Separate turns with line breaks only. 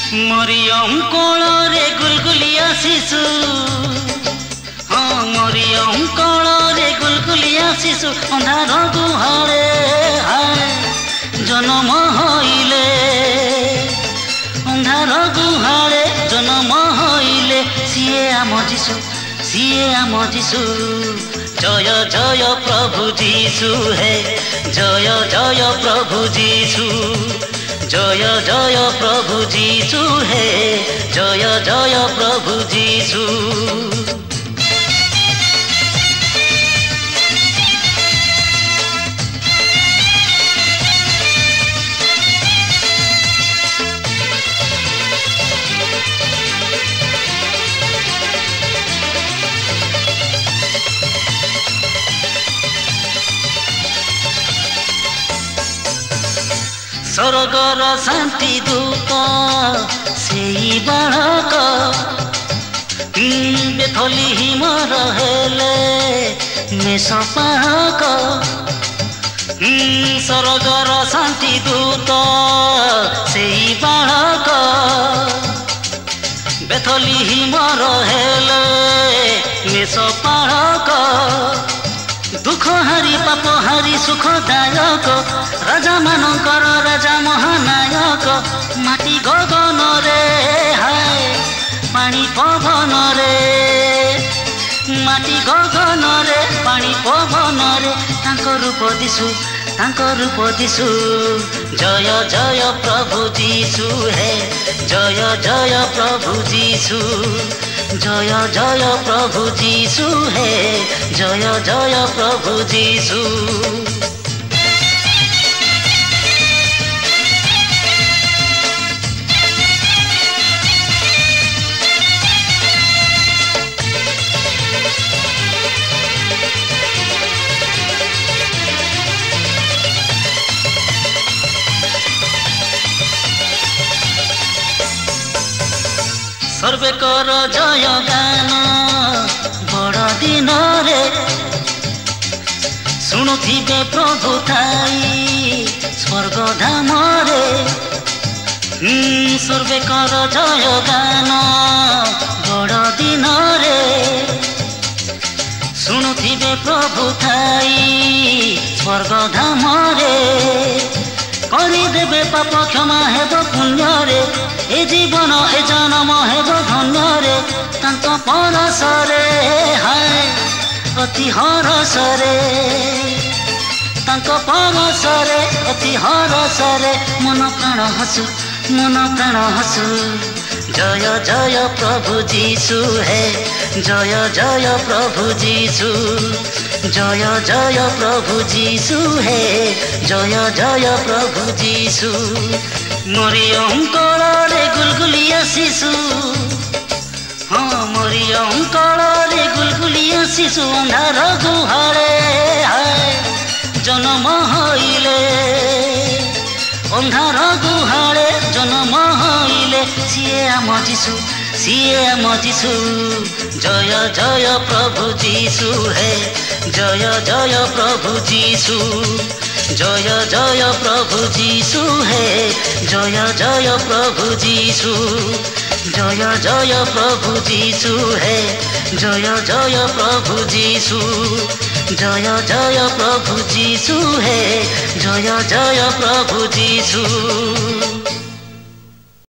मरियम कोଳରେ गुलगुलिया शिशु हाँ मरियम कोଳରେ गुलगुलिया शिशु अंधार गुहारे हाय जन्म हईले अंधार गुहारे जन्म हईले सिए आम जीशु जय जय प्रभु जीशु है जय जय प्रभु जीशु जय जय प्रभु जीशु है जय जय प्रभु जीशु स्वर्गर शांति दूत से बालक बेथलिहिम रहेले मेषपालक स्वर्गर शांति दूत से बालक बेथलिहिम रहेले मेषपालक दुख हारी पाप हारी सुखदायक राजा मानकर राजा महानायक माटी गगन रे हाय पानी पवन रे माटी गगन रे पानी पवन रे तांको रूप दिशु जय जय प्रभु जीशु है जय जय प्रभु जीशु जय जय प्रभु जीशु है जय जय प्रभु जीशु सर्वे कर जय गान बड़ दिन रे शुणुथिबे प्रभु थाई स्वर्ग धाम रे सर्वे कर जय गान बड़ दिन रे शुणुथिबे प्रभु थाई स्वर्ग धाम रे देवे पाप क्षमा हेब पुण्य रे ए जीवन ए जन्म हेब धन्य रे तांको परस रे हाय अति हरस रे तांको परस रे अति हरस रे मन प्राण हसु जय जय प्रभु जीशु है जय जय प्रभु जीशु जय जय प्रभु जीशु है जय जय प्रभु जीशु मरियम कोଳରେ गुलगुलिया शिशु हाँ मरियम कोଳରେ गुलगुलिया शिशु अंधार गुहारे हाय जन्म हईले अंधार गुहारे जन्म हईले सिए आम जीशु जय जय प्रभु जीशु है जय जय प्रभु जीशु जय जय प्रभु जीशु है जय जय प्रभु जीशु जय जय प्रभु जीशु है जय जय प्रभु जीशु जय जय प्रभु जीशु है जय जय प्रभु जीशु।